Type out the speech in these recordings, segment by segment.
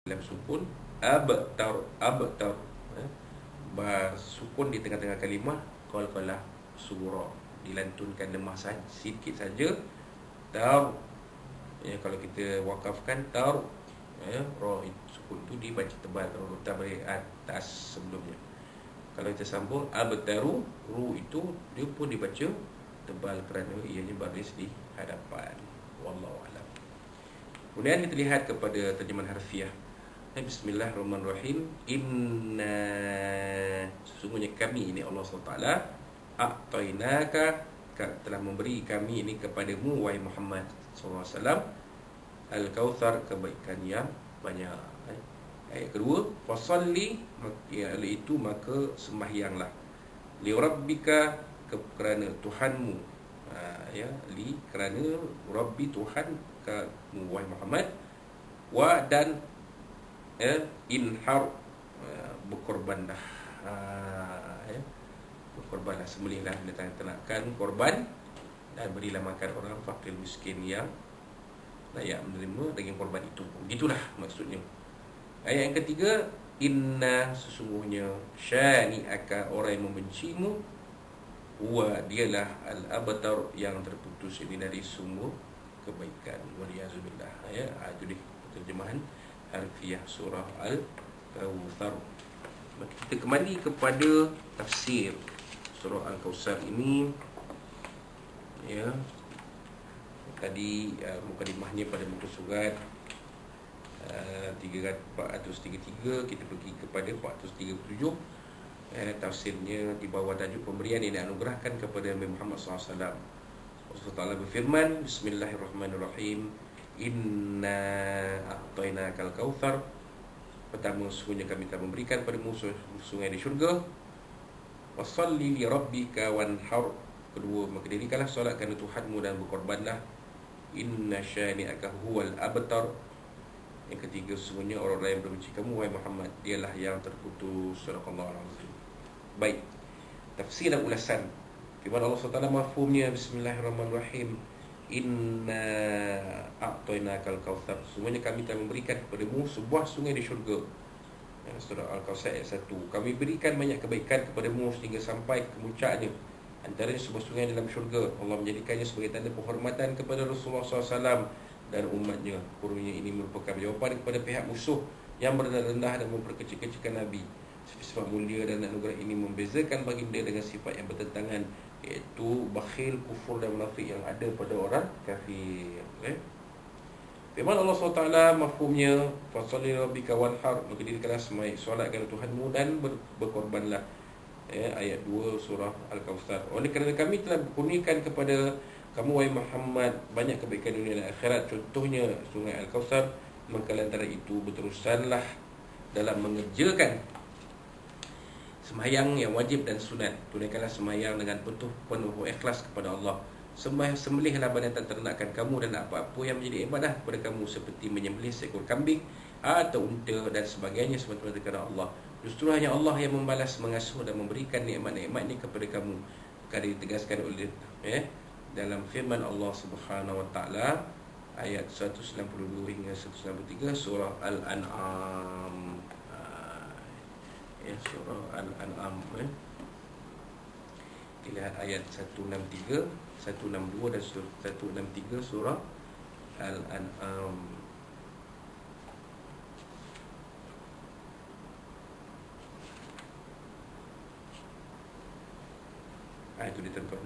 dalam sukun, abtar, sukun di tengah-tengah kalimah, qalqalah surah, dilantunkan lemah sikit saja, tar. Kalau kita wakafkan tar, ra sukun tu dibaca tebal, kalau letak balik atas sebelumnya. Kalau kita sambung abtaru, ru itu dia pun dibaca tebal kerana ianya baris di hadapan. Wallahu a'lam. Kemudian kita lihat kepada terjemahan harfiah. Bismillahirrahmanirrahim. Inna, sesungguhnya kami, ini Allah SWT, a'tainaka, telah memberi kami ini kepadamu wahai Muhammad SAW, al-kautsar, kebaikan yang banyak. Ayat kedua, fasalli, iaitu maka sembahyanglah, li rabbika, kerana Tuhanmu, kerana Rabbi, Tuhan kamu wahai Muhammad, wa dan inhar, berkorbanlah, berkorbanlah, sembelihlah binatang ternakan korban, dan berilah makan orang fakir miskin yang layak menerima daging korban itu. Begitulah maksudnya. Ayat yang ketiga, inna, sesungguhnya, syani'aka, orang yang membencimu, huwa, dialah, al-abtar, yang terputus ini dari sumber kebaikan. Waliyazubillah. Itu dia terjemahan harfiah surah Al-Kautsar. Kita kembali kepada tafsir surah Al-Kautsar ini. Tadi mukadimahnya pada muka surat 433, kita pergi kepada 437. Tafsirnya di bawah tajuk pemberian yang dianugerahkan kepada Nabi Muhammad SAW. Allah Ta'ala berfirman, Bismillahirrahmanirrahim, inna a'tainakal kautsar. Pertama, sesungguhnya kami telah memberikan padamu sungai di syurga. Wasalli li rabbika wanhar. Kedua, maka dirikanlah solat kerana Tuhanmu dan berkorbanlah. Inna syani'aka huwal abtar. Yang ketiga, sesungguhnya orang-orang yang membenci kamu wahai Muhammad, dialah yang terputus. Sadaqallahul azim. Baik, tafsir dan ulasan firman Allah SWT mafhumnya. Bismillahirrahmanirrahim. Inna a'tainakal kautsar, sesungguhnya kami telah memberikan kepadamu sebuah sungai di syurga. Surah Al-Kautsar ayat 1. Kami berikan banyak kebaikan kepadamu sehingga sampai ke puncaknya, antaranya sebuah sungai dalam syurga. Allah menjadikannya sebagai tanda penghormatan kepada Rasulullah SAW dan umatnya. Kurungnya ini merupakan jawapan kepada pihak musuh yang merendah-rendah dan memperkecil-kecilkan Nabi. Sifat mulia dan anugerah ini membezakan baginda dengan sifat yang bertentangan, iaitu bakhil, kufur dan munafik yang ada pada orang kafir. Firman Allah SWT mafhumnya, fasalli rabbika wanhar, maka dirikanlah solat kerana Tuhanmu dan berkorbanlah. Ayat 2 surah Al-Kautsar. Oleh kerana kami telah kurniakan kepada kamu wahai Muhammad banyak kebaikan dunia dan akhirat, contohnya sungai Al-Kautsar, maka antara itu berterusanlah dalam mengerjakan sembahyang yang wajib dan sunat. Tunaikanlah sembahyang dengan penuh ikhlas kepada Allah. Sembelihlah binatang ternakan kamu dan apa-apa yang menjadi ibadah kepada kamu, seperti menyembelih seekor kambing atau unta dan sebagainya, semata-mata kerana Allah. Justru hanya Allah yang membalas, mengasuh dan memberikan nikmat-nikmatnya kepada kamu. Kerana ditegaskan oleh dalam firman Allah Subhanahu Wa Taala ayat 192 hingga 193 surah Al-An'am. Surah Al-An'am. Lihat ayat 163, 162 dan 163 surah Al-An'am. Itu dia tuan-tuan.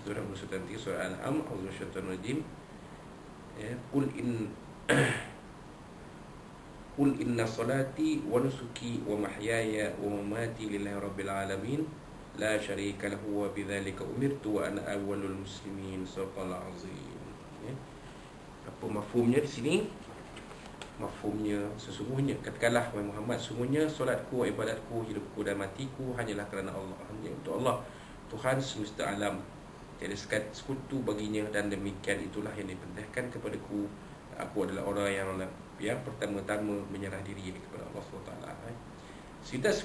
Surah Al-An'am, surah Al-An'am, Auzubillahi rajim. Qul inna salati wa nusuki wa mahyaya wa mamati lillahi rabbil alamin la syarika lahu wa bidzalika umirtu wa ana awwalul muslimin. Sadaqallahul azim. Apa mafhumnya di sini? Mafhumnya, sesungguhnya, katakanlah wahai Muhammad, sesungguhnya solatku, ibadatku, hidupku dan matiku hanyalah kerana Allah, hanya untuk Allah, Tuhan semesta alam. tiada sekutu baginya, dan demikian itulah yang diperintahkan kepadaku. Aku adalah orang yang pertama-tama menyerah diri kepada Allah SWT.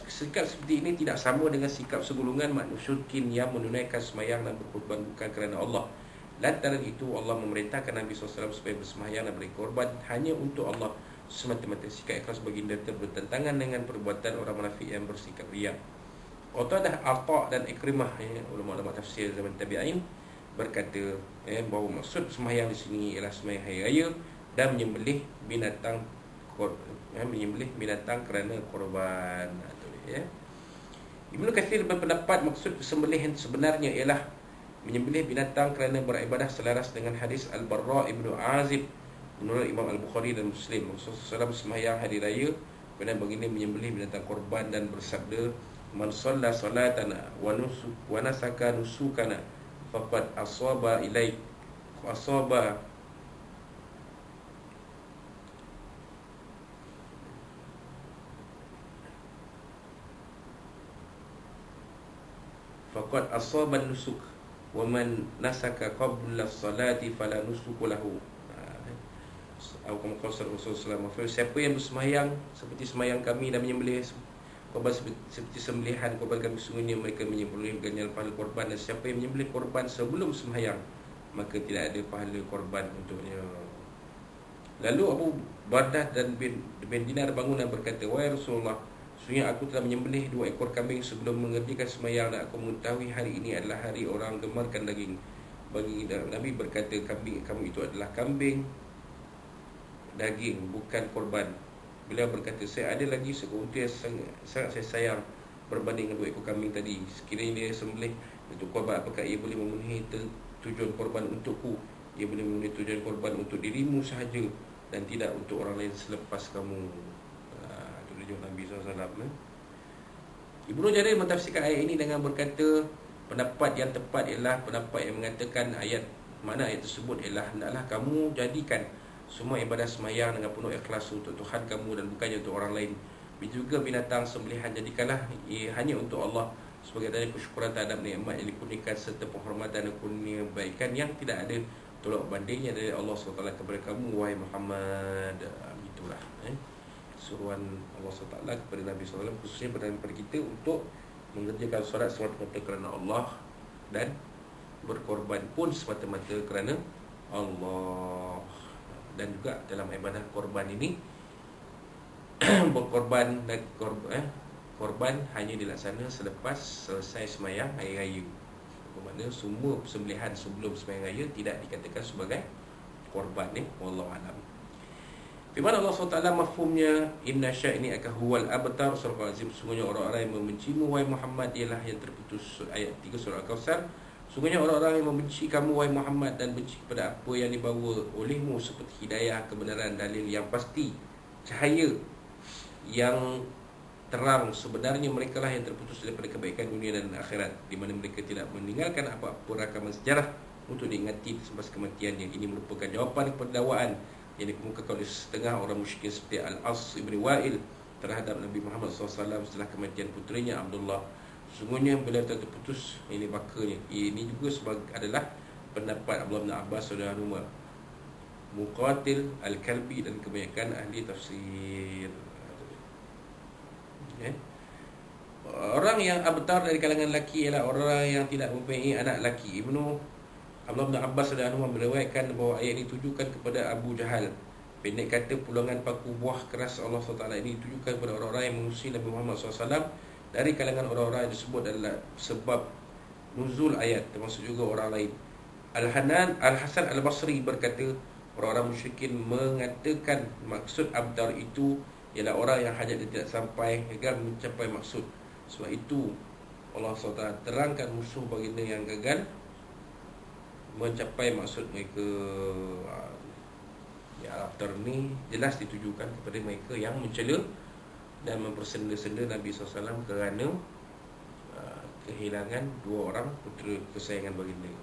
Sikap seperti ini tidak sama dengan sikap segolongan manusyrikin yang menunaikan sembahyang dan berkorban bukan kerana Allah. Lantaran itu Allah memerintahkan Nabi SAW supaya bersembahyang dan beri korban hanya untuk Allah semata-mata. Sikap ikhlas baginda bertentangan dengan perbuatan orang munafik yang bersikap riya. Qatadah, Atha dan Ikrimah, ulama-ulama tafsir zaman tabi'in, berkata bahawa maksud sembahyang di sini ialah sembahyang hari raya dan menyembelih binatang kerana korban. Ibnu Katsir berpendapat maksud sembelihan sebenarnya ialah menyembelih binatang kerana beribadah selaras dengan hadis Al-Barra ibnu Azib menurut Imam Al-Bukhari dan Muslim. Rasulullah SAW sembahyang hari raya kemudian baginda menyembelih binatang korban dan bersabda, man shalla salatana wa nasaka nusukana faqad asaba ilaik asaba faqad asaba nusuk wa man nasaka qabla as-salati fala nusuku lahu. Rasulullah SAW, siapa yang bersemayang seperti semayang kami dan menyembelih korban seperti sembelihan korban kami, sungguhnya mereka menyembelih ganjaran pahala korban, dan siapa yang menyembelih korban sebelum sembahyang maka tidak ada pahala korban untuknya. Lalu Abu Bardah dan bin Dinar bangun dan berkata, wahai Rasulullah, sesungguhnya aku telah menyembelih 2 ekor kambing sebelum mengerjakan sembahyang, dan aku mengetahui hari ini adalah hari orang gemarkan daging. Bagi Nabi berkata, kambing kamu itu adalah kambing daging, bukan korban. Beliau berkata, saya ada lagi seekor unta yang sangat saya sayang berbanding dengan 2 ekor kambing tadi. Sekiranya dia sembelih untuk korban, apakah ia boleh memenuhi tujuan korban untukku? Ia boleh memenuhi tujuan korban untuk dirimu sahaja dan tidak untuk orang lain selepas kamu. Itu tujuan Nabi SAW. Ibnu Jarir mentafsirkan ayat ini dengan berkata, pendapat yang tepat ialah pendapat yang mengatakan mana ayat tersebut ialah hendaklah kamu jadikan semua ibadah sembahyang dengan penuh ikhlas untuk Tuhan kamu dan bukannya untuk orang lain. Begitu juga binatang sembelihan, jadikanlah ia hanya untuk Allah sebagai tanda kesyukuran terhadap nikmat yang dikurniakan serta penghormatan dan kurnia kebaikan yang tidak ada tolak bandingnya dari Allah SWT kepada kamu, wahai Muhammad. Itulah suruhan Allah SWT kepada Nabi SAW, khususnya kepada kita untuk mengerjakan solat semata-mata kerana Allah dan berkorban pun semata-mata kerana Allah. Dan juga dalam ibadah korban ini berkorban dan korban hanya dilaksana selepas selesai sembahyang hari raya. Bermakna semua sembelihan sebelum sembahyang raya tidak dikatakan sebagai korban. Wallahu alam. Firman Allah SWT mafhumnya, inna sya'ni aka huwal abtar, surah Al-Azim, sungguhnya orang-orang yang membencimu wahai Muhammad ialah yang terputus. Ayat 3 surah Al-Kawthar, sungguhnya orang-orang yang membenci kamu wahai Muhammad dan benci kepada apa yang dibawa olehmu seperti hidayah, kebenaran, dalil yang pasti, cahaya yang terang, sebenarnya mereka lah yang terputus daripada kebaikan dunia dan akhirat, di mana mereka tidak meninggalkan apa-apa rakaman sejarah untuk diingati selepas kematiannya. Ini merupakan jawapan kepada dakwaan yang dikemukakan oleh setengah orang musyrikin seperti Al-As ibn Wa'il terhadap Nabi Muhammad SAW setelah kematian puterinya Abdullah. Sesungguhnya beliau terputus, ini bakanya. Ini juga adalah pendapat Abdullah bin Abbas saudara Umar, Muqatil, Al-Kalbi dan kebanyakan ahli tafsir. Orang yang abtar dari kalangan lelaki ialah orang yang tidak mempunyai anak lelaki. Abdullah bin Abbas dan Umar meriwayatkan bahawa ayat ini ditujukan kepada Abu Jahal. Pendek kata, pulangan paku buah keras Allah SWT ini ditujukan kepada orang-orang yang mengusir Nabi Muhammad SAW dari kalangan orang-orang yang disebut adalah sebab nuzul ayat, termasuk juga orang lain. Al-Hasan Al-Basri berkata, orang-orang musyrikin mengatakan maksud abtar itu ialah orang yang hajat dia tidak sampai gagal mencapai maksud. Sebab itu Allah SWT terangkan musuh baginda yang gagal mencapai maksud mereka. Abtar ni jelas ditujukan kepada mereka yang mencela dan mempersenda-senda Nabi SAW kerana kehilangan 2 orang putera kesayangan baginda.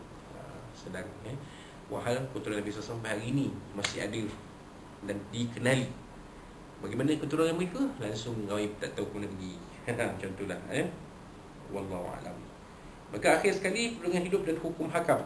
Sedang wahal putera Nabi SAW sampai hari ini masih ada dan dikenali. Bagaimana keturunan mereka? Langsung kami tak tahu kena pergi. Macam itulah. Wallahu a'lam. Maka akhir sekali dengan hidup dan hukum hakam.